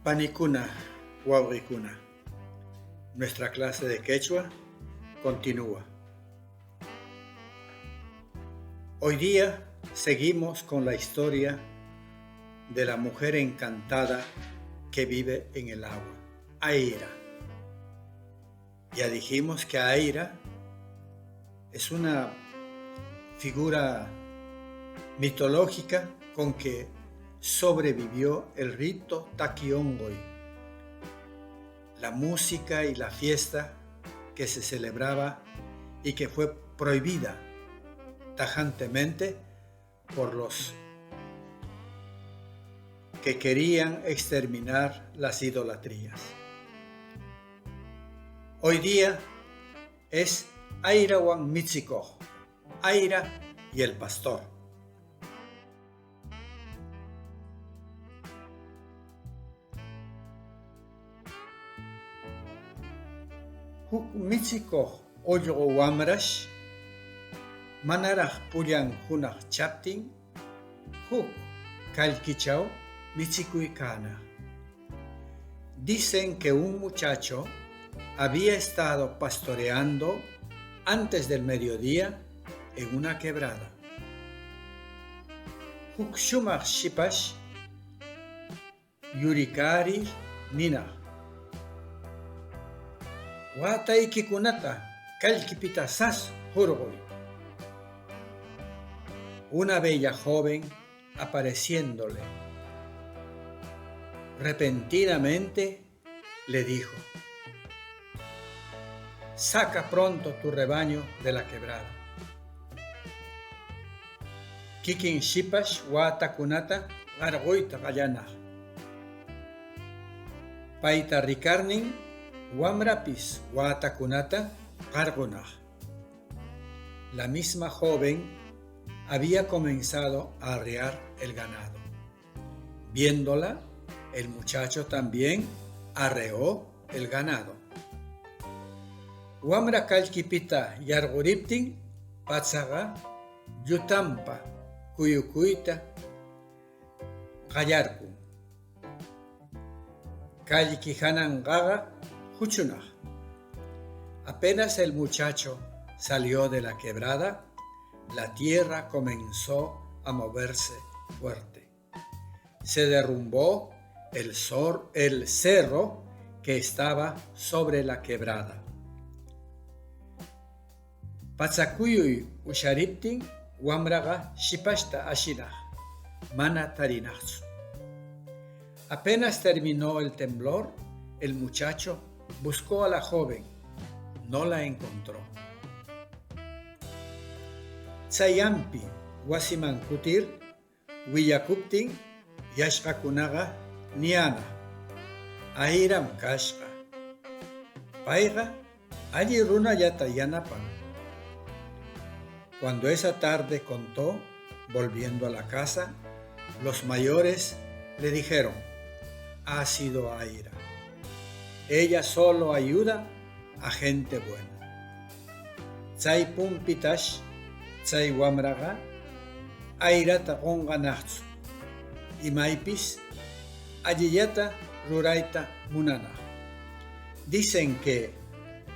Panicuna, Wawricuna. Nuestra clase de quechua continúa. Hoy día seguimos con la historia de la mujer encantada que vive en el agua, Aira. Ya dijimos que Aira es una figura mitológica con que sobrevivió el rito Taquiongoy, la música y la fiesta que se celebraba y que fue prohibida tajantemente por los que querían exterminar las idolatrías. Hoy día es Airawan Mitziko, Aira y el pastor. Huk Mitziko ollgo wamrash manaraj pullan hunaj chaptin huk kallkichaw mitzikuykana. Dicen que un muchacho había estado pastoreando antes del mediodía en una quebrada. Huk shumaj shipash yurikari nina. Wataykikunata kallkipita sas hurgoy. Una bella joven apareciéndole repentinamente le dijo: saca pronto tu rebaño de la quebrada. Kikin shipash watakunata gargoita gallana. Paita rikarnin wamrapis watakunata gargonaj. La misma joven había comenzado a arrear el ganado. Viéndola, el muchacho también arreó el ganado. Wamra kallkipita yarguriptin patsaga yutampa kuyukuyta qallarkun. Kallki hananqaqa huchunaj. Apenas el muchacho salió de la quebrada, la tierra comenzó a moverse fuerte. Se derrumbó el cerro que estaba sobre la quebrada. Patsakuyuy ushariptin wamraga shipashta ashinaj, mana tarinajtsu. Apenas terminó el temblor, el muchacho buscó a la joven, no la encontró. Tsayampi wasiman kutir willakuptin yashqakunaqa niana Airam kashqa. Payqa alli runallata yanapan. Cuando esa tarde contó, volviendo a la casa, los mayores le dijeron: ha sido Aira. Ella solo ayuda a gente buena. Tsay pumpitash tsay wamraga airata qonqanaqtsu. Imaypis allillata rurayta munana. Dicen que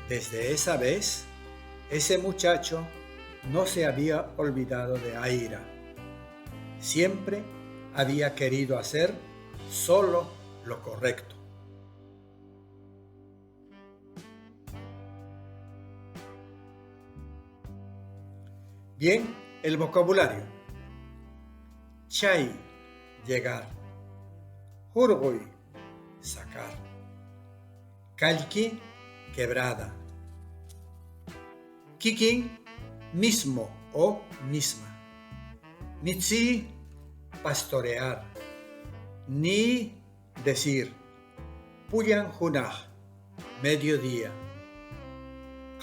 desde esa vez ese muchacho no se había olvidado de Aira. Siempre había querido hacer solo lo correcto. Bien, el vocabulario. Chay, llegar. Hurgoy, sacar. Kallki, quebrada. Kikin, mismo o misma. Mitzi, pastorear. Ni, decir. Pullan hunaj, mediodía.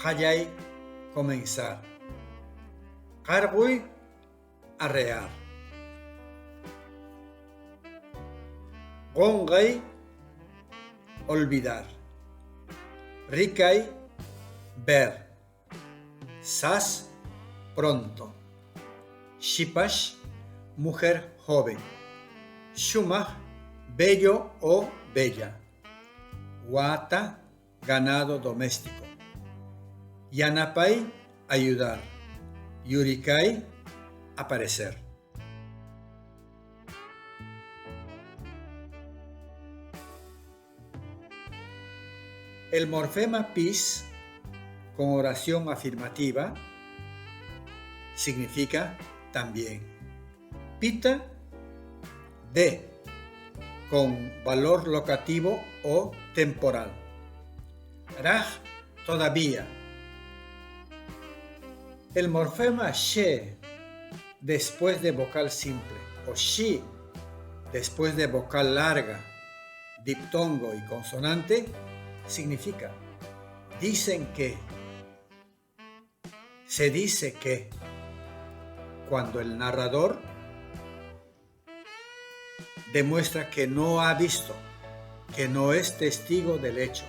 Hayay, comenzar. Qarguy, arrear. Qonqay, olvidar. Rikay, ver. Sas, pronto. Shipash, mujer joven. Shumaj, bello o bella. Wata, ganado doméstico. Yanapai, ayudar. Yurikai, aparecer. El morfema pis con oración afirmativa significa también. Pita, de, con valor locativo o temporal. Raj, todavía. El morfema she después de vocal simple o shi después de vocal larga, diptongo y consonante significa dicen que, se dice que, cuando el narrador demuestra que no ha visto, que no es testigo del hecho.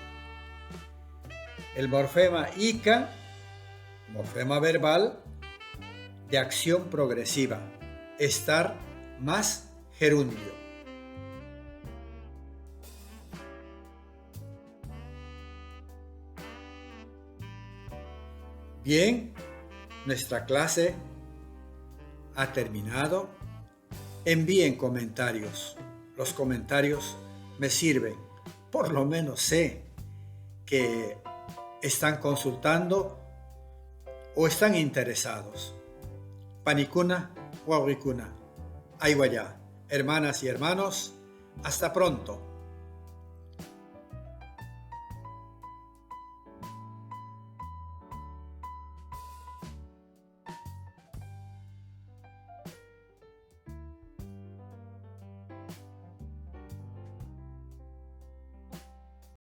El morfema ika, morfema verbal de acción progresiva, estar más gerundio. Bien, nuestra clase ha terminado. Envíen comentarios. Los comentarios me sirven. Por lo menos sé que están consultando o están interesados. Panicuna, Wawrikuna, Aywaya, hermanas y hermanos, hasta pronto.